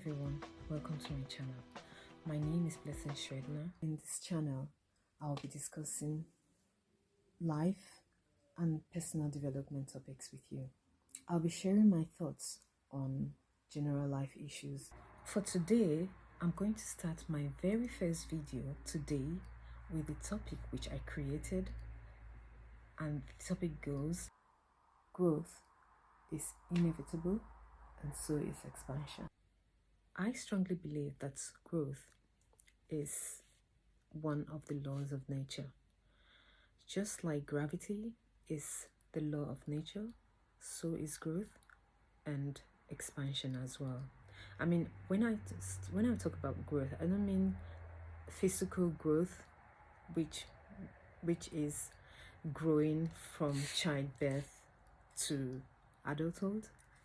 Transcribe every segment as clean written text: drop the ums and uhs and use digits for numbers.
everyone, welcome to my channel. My name is Blessing Schredner. In this channel, I'll be discussing life and personal development topics with you. I'll be sharing my thoughts on general life issues. For today, I'm going to start my very first video today with the topic which I created, and the topic goes, growth is inevitable and so is expansion. I strongly believe that growth is one of the laws of nature. Just like gravity is the law of nature, so is growth and expansion as well. I mean, when I talk about growth, I don't mean physical growth, which is growing from childbirth to adulthood.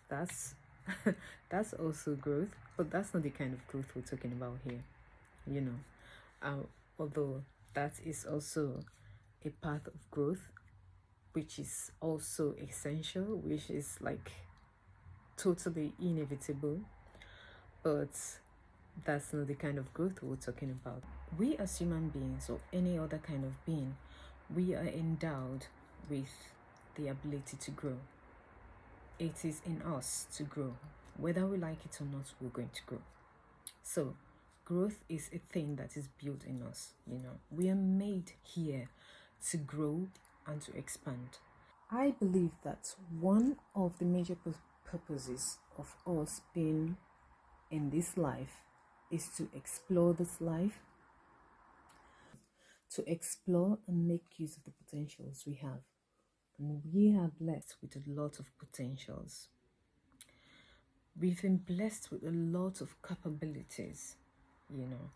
That's that's also growth, but that's not the kind of growth we're talking about here, you know. Although that is also a path of growth, which is also essential, which is like totally inevitable, but that's not the kind of growth we're talking about. We as human beings, or any other kind of being, we are endowed with the ability to grow. It is in us to grow. Whether we like it or not, we're going to grow. So growth is a thing that is built in us, you know. We are made here to grow and to expand. I believe that one of the major purposes of us being in this life is to explore this life, to explore and make use of the potentials we have. And we are blessed with a lot of potentials. We've been blessed with a lot of capabilities, you know,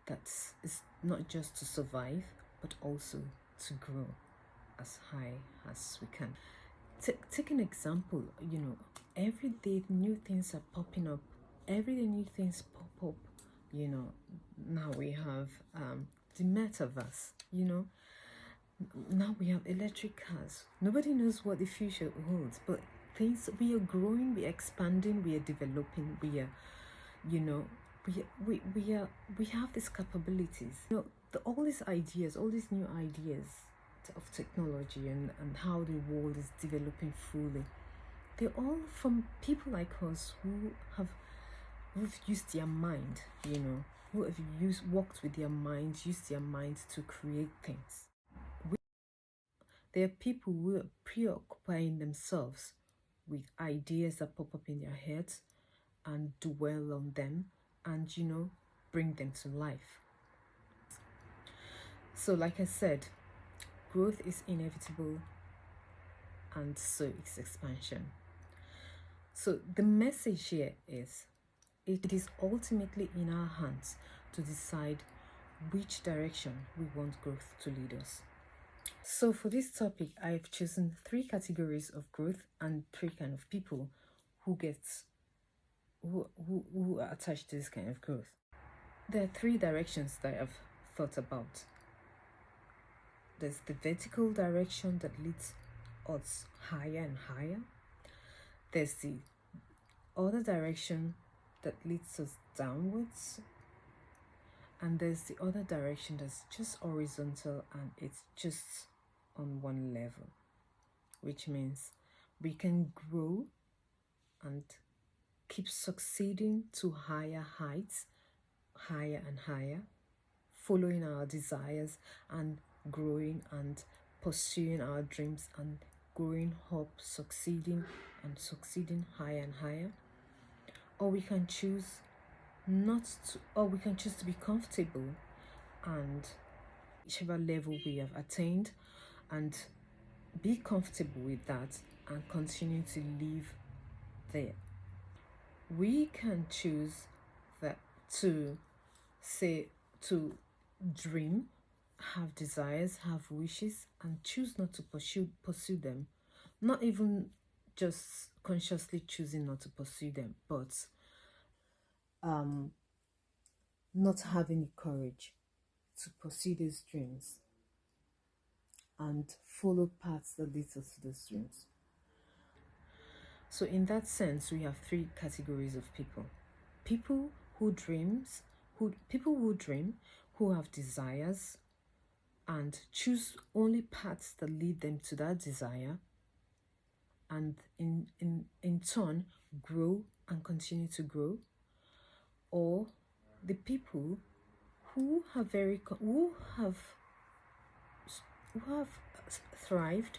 that is not just to survive, but also to grow as high as we can. Take an example, you know, every day new things are popping up. Every day new things pop up, you know. Now we have the metaverse, you know. Now we have electric cars. Nobody knows what the future holds, but things, we are growing, we are expanding, we are developing, we are, you know, we have these capabilities. You know, all these ideas, all these new ideas of technology and how the world is developing fully, they're all from people like us who've used their mind, you know, who have worked with their minds, used their minds to create things. There are people who are preoccupying themselves with ideas that pop up in their heads and dwell on them and, you know, bring them to life. So like I said, growth is inevitable and so is expansion. So the message here is, it is ultimately in our hands to decide which direction we want growth to lead us. So for this topic, I've chosen 3 categories of growth and 3 kind of people who are attached to this kind of growth. There are 3 directions that I've thought about. There's the vertical direction that leads us higher and higher. There's the other direction that leads us downwards. And there's the other direction that's just horizontal and it's just on one level, which means we can grow and keep succeeding to higher heights, higher and higher, following our desires and growing and pursuing our dreams and growing up, succeeding and succeeding higher and higher. Or we can choose to be comfortable and whichever level we have attained, and be comfortable with that and continue to live there. We can choose that to dream, have desires, have wishes, and choose not to pursue them. Not even just consciously choosing not to pursue them, but not having the courage to pursue these dreams and follow paths that lead us to those dreams. So in that sense, we have 3 categories of people. people who dream, who have desires and choose only paths that lead them to that desire, and in turn grow and continue to grow, or the people who have thrived,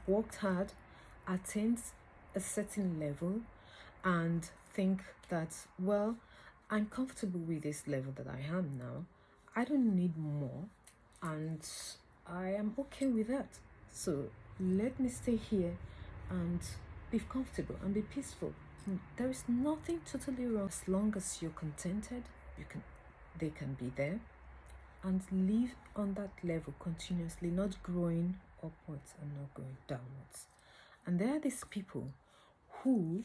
worked hard, attained a certain level, and think that, well, I'm comfortable with this level that I am now. I don't need more, and I am okay with that. So let me stay here and be comfortable and be peaceful. There is nothing totally wrong as long as you're contented. They can be there and live on that level continuously, not growing upwards and not going downwards. And there are these people who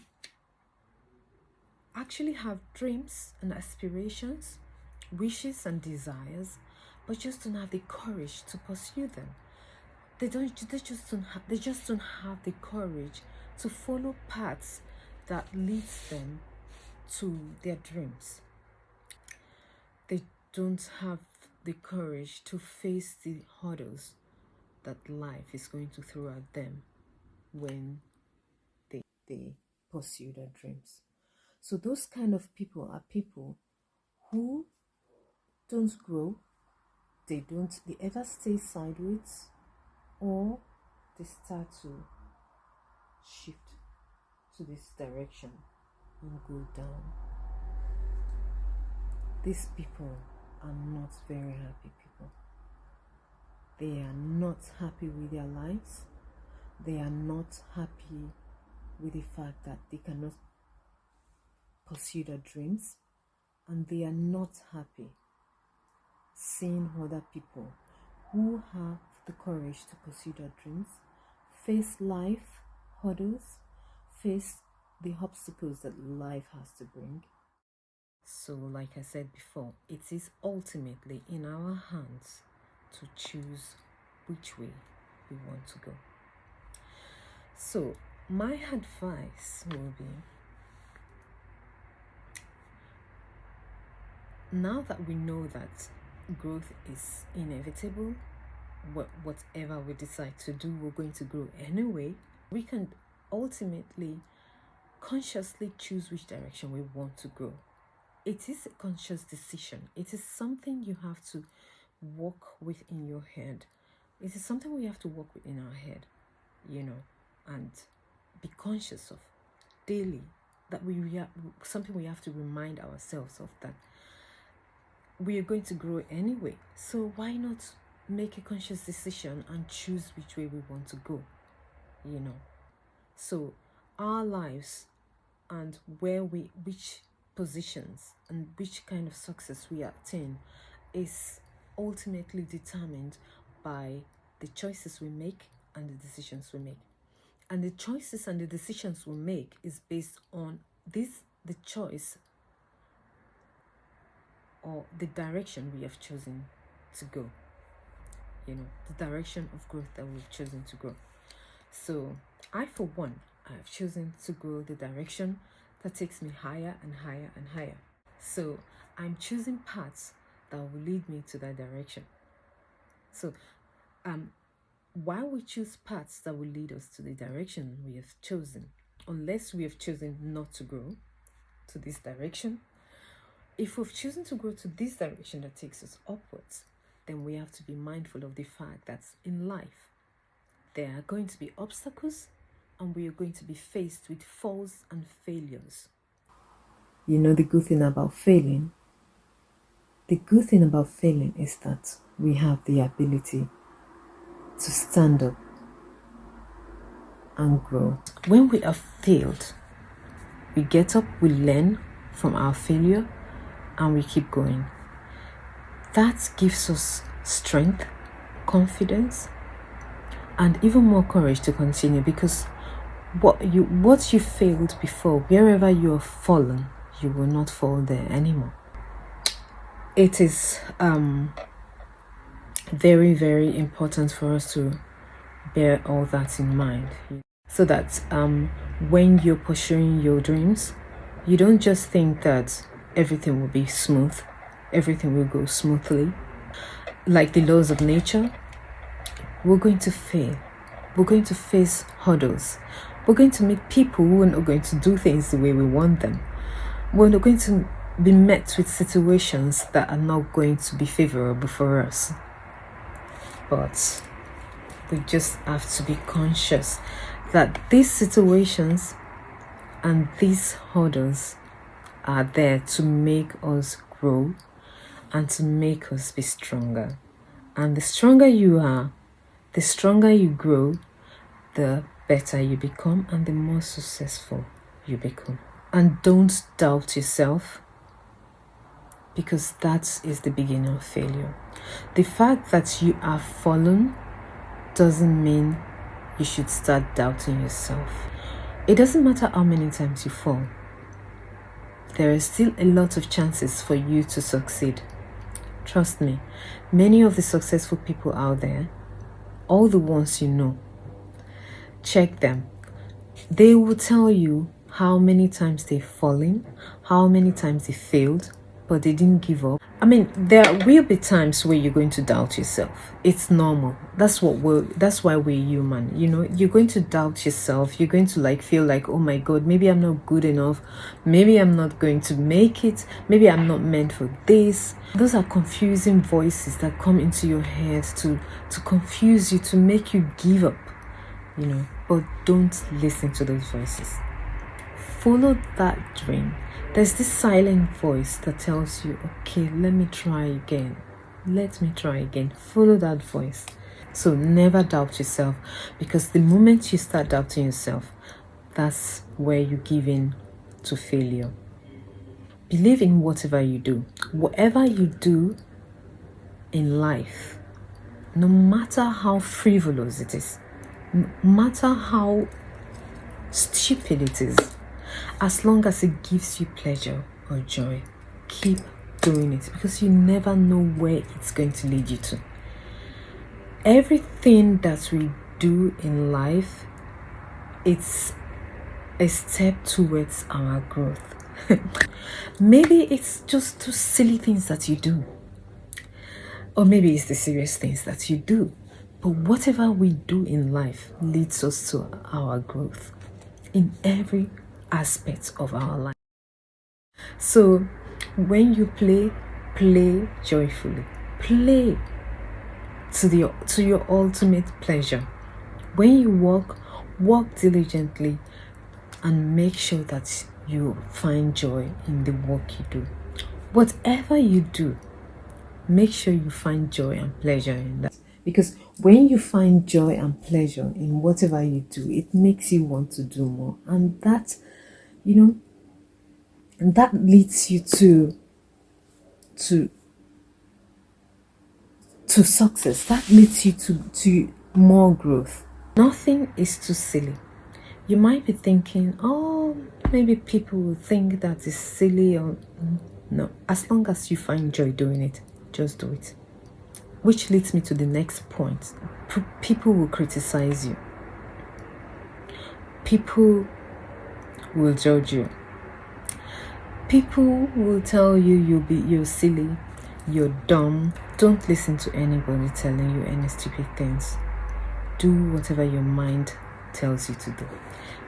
actually have dreams and aspirations, wishes and desires, but just don't have the courage to pursue them. They just don't have the courage to follow paths that leads them to their dreams. They don't have the courage to face the hurdles that life is going to throw at them when they pursue their dreams. So those kind of people are people who don't grow, they either stay sideways or they start to shift to this direction and go down. These people are not very happy people. They are not happy with their lives. They are not happy with the fact that they cannot pursue their dreams, and they are not happy seeing other people who have the courage to pursue their dreams, face life hurdles, face the obstacles that life has to bring. So, like I said before, it is ultimately in our hands to choose which way we want to go. So, my advice will be, now that we know that growth is inevitable, whatever we decide to do, we're going to grow anyway, we can ultimately consciously choose which direction we want to go. It is a conscious decision. It is something you have to work with in your head. It is something we have to work with in our head, and be conscious of daily, that something we have to remind ourselves of, that we are going to grow anyway. So why not make a conscious decision and choose which way we want to go, So our lives and which positions and which kind of success we attain is ultimately determined by the choices we make and the decisions we make. And the choices and the decisions we make is based on the choice or the direction we have chosen to go, the direction of growth that we've chosen to go. So I, for one, I have chosen to go the direction that takes me higher and higher and higher. So I'm choosing paths that will lead me to that direction. So while we choose paths that will lead us to the direction we have chosen, unless we have chosen not to grow to this direction, if we've chosen to grow to this direction that takes us upwards, then we have to be mindful of the fact that in life there are going to be obstacles, and we are going to be faced with falls and failures. The good thing about failing? The good thing about failing is that we have the ability to stand up and grow. When we have failed, we get up, we learn from our failure, and we keep going. That gives us strength, confidence, and even more courage to continue, because what you failed before, wherever you have fallen, you will not fall there anymore. It is very, very important for us to bear all that in mind, so that when you're pursuing your dreams, You don't just think that everything will be smooth, everything will go smoothly. Like the laws of nature, we're going to fail. We're going to face hurdles. We're going to meet people who are not going to do things the way we want them. We're not going to be met with situations that are not going to be favorable for us. But we just have to be conscious that these situations and these hurdles are there to make us grow and to make us be stronger. And the stronger you are, the stronger you grow, the better you become and the more successful you become. And don't doubt yourself, because that is the beginning of failure. The fact that you have fallen doesn't mean you should start doubting yourself. It doesn't matter how many times you fall. There are still a lot of chances for you to succeed. Trust me, many of the successful people out there, all the ones you know, check them. They will tell you how many times they've fallen, how many times they failed, but they didn't give up. I mean, there will be times where you're going to doubt yourself. It's normal. That's why we're human. You know, you're going to doubt yourself. You're going to feel like, oh my God, maybe I'm not good enough. Maybe I'm not going to make it. Maybe I'm not meant for this. Those are confusing voices that come into your head to confuse you, to make you give up, you know. But don't listen to those voices. Follow that dream. There's this silent voice that tells you, okay, let me try again. Let me try again. Follow that voice. So never doubt yourself, because the moment you start doubting yourself, that's where you give in to failure. Believe in whatever you do. Whatever you do in life, no matter how frivolous it is, no matter how stupid it is, as long as it gives you pleasure or joy, keep doing it, because you never know where it's going to lead you to. Everything that we do in life, it's a step towards our growth. Maybe it's just two silly things that you do, or maybe it's the serious things that you do. But whatever we do in life leads us to our growth in every aspect of our life. So when you play joyfully. Play to your ultimate pleasure. When you walk diligently, and make sure that you find joy in the work you do. Whatever you do, make sure you find joy and pleasure in that. Because when you find joy and pleasure in whatever you do, it makes you want to do more. And that, and that leads you to success. That leads you to more growth. Nothing is too silly. You might be thinking, oh, maybe people will think that it's silly, or no. As long as you find joy doing it, just do it. Which leads me to the next point. People will criticize you. People will judge you. People will tell you you're silly, you're dumb. Don't listen to anybody telling you any stupid things. Do whatever your mind tells you to do.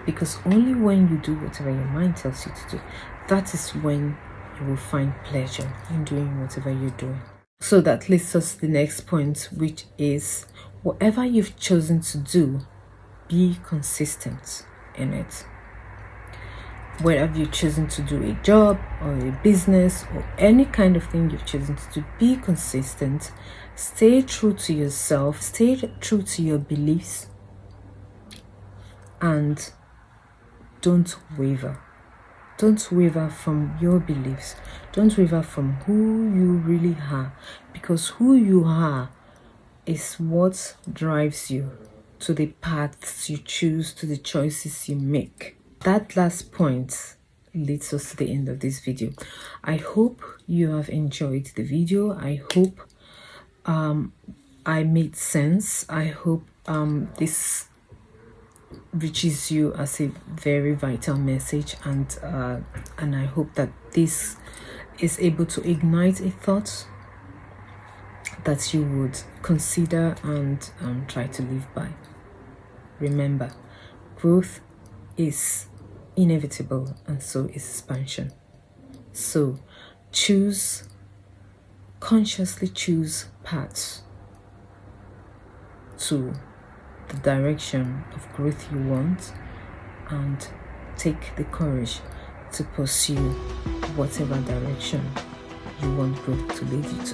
Because only when you do whatever your mind tells you to do, that is when you will find pleasure in doing whatever you're doing. So that leads us to the next point, which is whatever you've chosen to do, be consistent in it. Whether you've chosen to do a job or a business or any kind of thing you've chosen to do, be consistent. Stay true to yourself. Stay true to your beliefs. And don't waver. Don't waver from your beliefs. Don't waver from who you really are. Because who you are is what drives you to the paths you choose, to the choices you make. That last point leads us to the end of this video. I hope you have enjoyed the video. I hope I made sense. I hope this reaches you as a very vital message, and I hope that this is able to ignite a thought that you would consider and try to live by. Remember, growth is inevitable, and so is expansion. So consciously choose paths to the direction of growth you want, and take the courage to pursue whatever direction you want growth to lead you to.